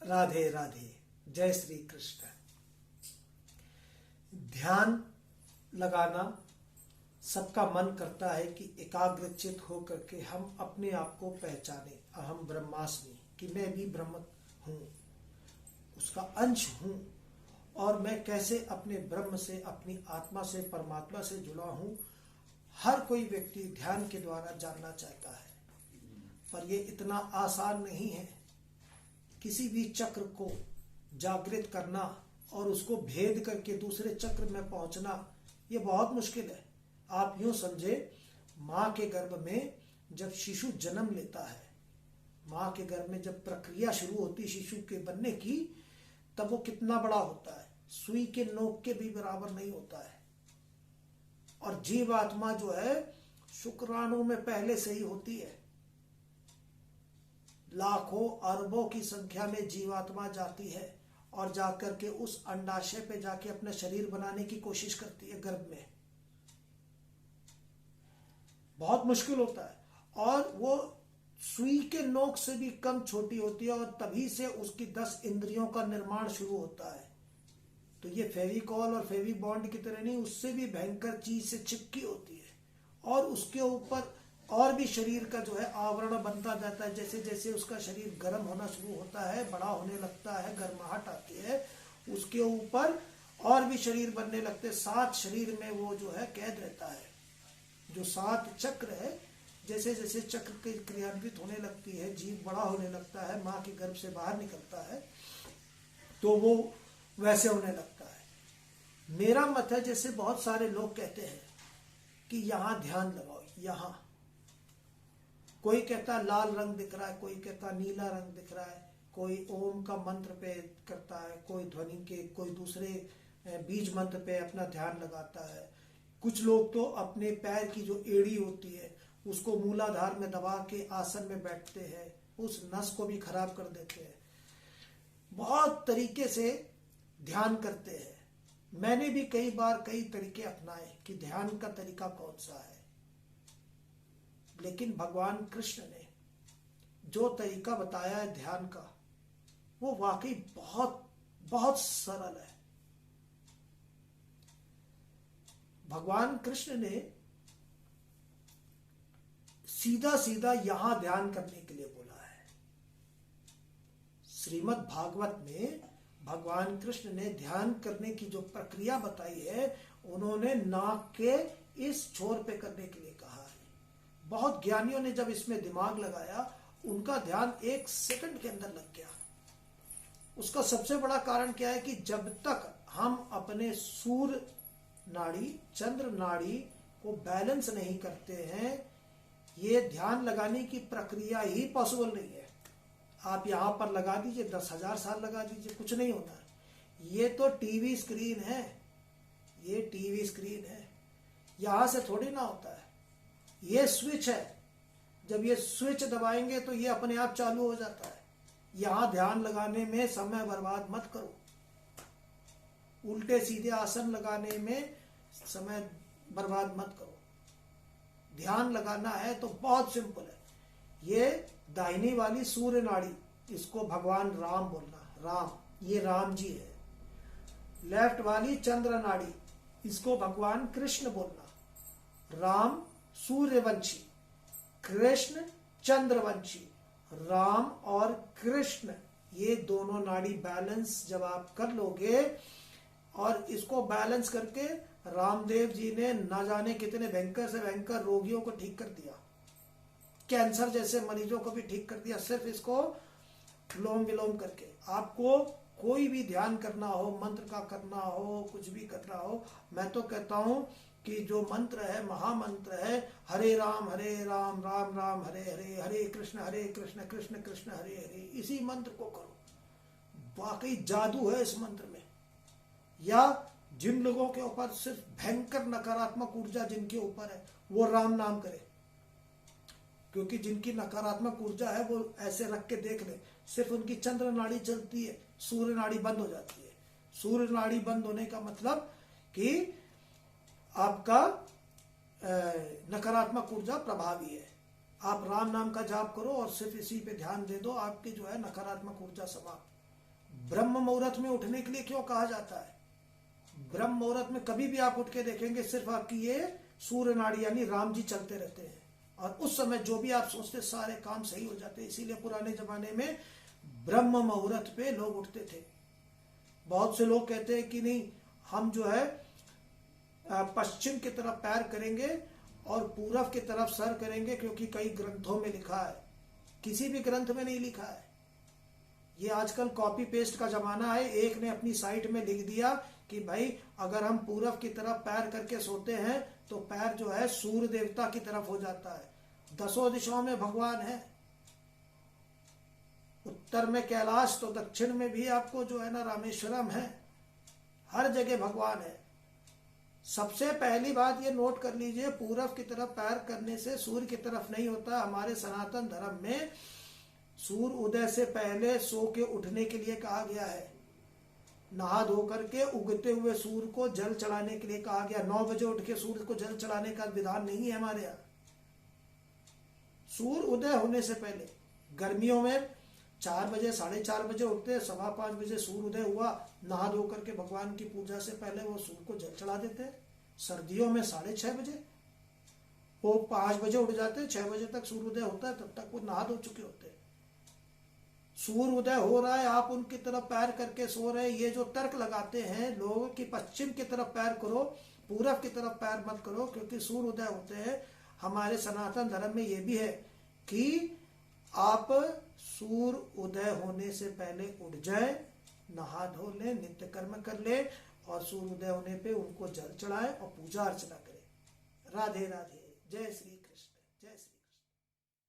राधे राधे, जय श्री कृष्ण। ध्यान लगाना सबका मन करता है कि एकाग्रचित होकर के हम अपने आप को पहचाने, अहम ब्रह्मास्मि, कि मैं भी ब्रह्म हूँ, उसका अंश हूँ और मैं कैसे अपने ब्रह्म से, अपनी आत्मा से, परमात्मा से जुड़ा हूँ। हर कोई व्यक्ति ध्यान के द्वारा जानना चाहता है, पर यह इतना आसान नहीं है। किसी भी चक्र को जागृत करना और उसको भेद करके दूसरे चक्र में पहुंचना, ये बहुत मुश्किल है। आप यूं समझे, माँ के गर्भ में जब शिशु जन्म लेता है, माँ के गर्भ में जब प्रक्रिया शुरू होती है शिशु के बनने की, तब वो कितना बड़ा होता है, सुई के नोक के भी बराबर नहीं होता है। और जीवात्मा जो है शुक्राणु में पहले से ही होती है। लाखों अरबों की संख्या में जीवात्मा जाती है और जाकर के उस अंडाशय पे जाके अपना शरीर बनाने की कोशिश करती है गर्भ में। बहुत मुश्किल होता है और वो सुई के नोक से भी कम छोटी होती है और तभी से उसकी 10 इंद्रियों का निर्माण शुरू होता है। तो ये फेविकॉल और फेविबॉन्ड की तरह नहीं, उससे भी भयंकर चीज से चिपकी होती है और उसके ऊपर और भी शरीर का जो है आवरण बनता जाता है। जैसे जैसे उसका शरीर गर्म होना शुरू होता है, बड़ा होने लगता है, गर्माहट आती है, उसके ऊपर और भी शरीर बनने लगते हैं। 7 शरीर में वो जो है कैद रहता है। जो 7 चक्र है, जैसे जैसे चक्र के क्रियान्वित होने लगती है, जीव बड़ा होने लगता है, माँ के गर्भ से बाहर निकलता है, तो वो वैसे होने लगता है। मेरा मत है, जैसे बहुत सारे लोग कहते हैं कि यहाँ ध्यान लगाओ, यहाँ कोई कहता लाल रंग दिख रहा है, कोई कहता नीला रंग दिख रहा है, कोई ओम का मंत्र पे करता है, कोई ध्वनि के, कोई दूसरे बीज मंत्र पे अपना ध्यान लगाता है। कुछ लोग तो अपने पैर की जो एड़ी होती है उसको मूलाधार में दबा के आसन में बैठते हैं, उस नस को भी खराब कर देते हैं। बहुत तरीके से ध्यान करते हैं। मैंने भी कई बार कई तरीके अपनाए कि ध्यान का तरीका कौन सा है, लेकिन भगवान कृष्ण ने जो तरीका बताया है ध्यान का, वो वाकई बहुत बहुत सरल है। भगवान कृष्ण ने सीधा सीधा यहां ध्यान करने के लिए बोला है। श्रीमद् भागवत में भगवान कृष्ण ने ध्यान करने की जो प्रक्रिया बताई है, उन्होंने नाक के इस छोर पे करने के लिए कहा है। बहुत ज्ञानियों ने जब इसमें दिमाग लगाया, उनका ध्यान 1 सेकंड के अंदर लग गया। उसका सबसे बड़ा कारण क्या है कि जब तक हम अपने सूर्य नाड़ी, चंद्र नाड़ी को बैलेंस नहीं करते हैं, ये ध्यान लगाने की प्रक्रिया ही पॉसिबल नहीं है। आप यहां पर लगा दीजिए, 10,000 साल लगा दीजिए, कुछ नहीं होता। ये तो टीवी स्क्रीन है, ये टीवी स्क्रीन है, यहां से थोड़ी ना होता है। ये स्विच है, जब ये स्विच दबाएंगे तो ये अपने आप चालू हो जाता है। यहां ध्यान लगाने में समय बर्बाद मत करो, उल्टे सीधे आसन लगाने में समय बर्बाद मत करो। ध्यान लगाना है तो बहुत सिंपल है। ये दाहिनी वाली सूर्य नाड़ी, इसको भगवान राम बोलना, राम, ये राम जी है। लेफ्ट वाली चंद्र नाड़ी, इसको भगवान कृष्ण बोलना। राम सूर्यवंशी, कृष्ण चंद्रवंशी। राम और कृष्ण, ये दोनों नाड़ी बैलेंस जब आप कर लोगे, और इसको बैलेंस करके रामदेव जी ने ना जाने कितने भयंकर से भयंकर रोगियों को ठीक कर दिया, कैंसर जैसे मरीजों को भी ठीक कर दिया, सिर्फ इसको विलोम विलोम करके। आपको कोई भी ध्यान करना हो, मंत्र का करना हो, कुछ भी करना हो, मैं तो कहता हूं कि जो मंत्र है, महामंत्र है, हरे राम राम राम हरे हरे, हरे कृष्ण कृष्ण कृष्ण हरे हरे, इसी मंत्र को करो। वाकई जादू है इस मंत्र में। या जिन लोगों के ऊपर सिर्फ भयंकर नकारात्मक ऊर्जा जिनके ऊपर है, वो राम नाम करे, क्योंकि जिनकी नकारात्मक ऊर्जा है वो ऐसे रख के देख ले, सिर्फ उनकी चंद्र नाड़ी चलती है, सूर्य नाड़ी बंद हो जाती है। सूर्य नाड़ी बंद होने का मतलब कि आपका नकारात्मक ऊर्जा प्रभावी है। आप राम नाम का जाप करो और सिर्फ इसी पे ध्यान दे दो, आपकी जो है नकारात्मक ऊर्जा समाप्त। ब्रह्म मुहूर्त में उठने के लिए क्यों कहा जाता है? ब्रह्म मुहूर्त में कभी भी आप उठ के देखेंगे सिर्फ आपकी ये सूर्य नाड़ी यानी राम जी चलते रहते हैं, और उस समय जो भी आप सोचते सारे काम सही हो जाते हैं। इसीलिए पुराने जमाने में ब्रह्म मुहूर्त पे लोग उठते थे। बहुत से लोग कहते हैं कि नहीं, हम जो है पश्चिम की तरफ पैर करेंगे और पूरब की तरफ सर करेंगे, क्योंकि कई ग्रंथों में लिखा है। किसी भी ग्रंथ में नहीं लिखा है। ये आजकल कॉपी पेस्ट का जमाना है। एक ने अपनी साइट में लिख दिया कि भाई अगर हम पूरब की तरफ पैर करके सोते हैं तो पैर जो है सूर्य देवता की तरफ हो जाता है। 10 दिशाओं में भगवान है। उत्तर में कैलाश, तो दक्षिण में भी आपको जो है ना रामेश्वरम है। हर जगह भगवान है। सबसे पहली बात ये नोट कर लीजिए, पूरब की तरफ पैर करने से सूर्य की तरफ नहीं होता। हमारे सनातन धर्म में सूर्य उदय से पहले सो के उठने के लिए कहा गया है। नहा धो करके उगते हुए सूर्य को जल चढ़ाने के लिए कहा गया। 9 बजे उठ के सूर्य को जल चढ़ाने का विधान नहीं है हमारे यहाँ। सूर्य उदय होने से पहले, गर्मियों में 4 बजे 4:30 बजे उठते, 5:15 बजे सूर्य उदय हुआ, नहा धो करके भगवान की पूजा से पहले वो सूर्य को जल चढ़ा देते। सर्दियों में 6:30 बजे, वो 5 बजे उठ जाते, 6 बजे तक सूर्य उदय होता है, तब तक वो नहा धो चुके होते। सूर्य उदय हो रहा है, आप उनकी तरफ पैर करके सो रहे हैं। ये जो तर्क लगाते हैं लोग कि पश्चिम की तरफ पैर करो, पूरब की तरफ पैर मत करो क्योंकि सूर्य उदय होते हैं, हमारे सनातन धर्म में ये भी है कि आप सूर्य उदय होने से पहले उठ जाए, नहा धो ले, नित्य कर्म कर ले, और सूर्य उदय होने पे उनको जल चढ़ाए और पूजा अर्चना करें। राधे राधे, जय श्री कृष्ण।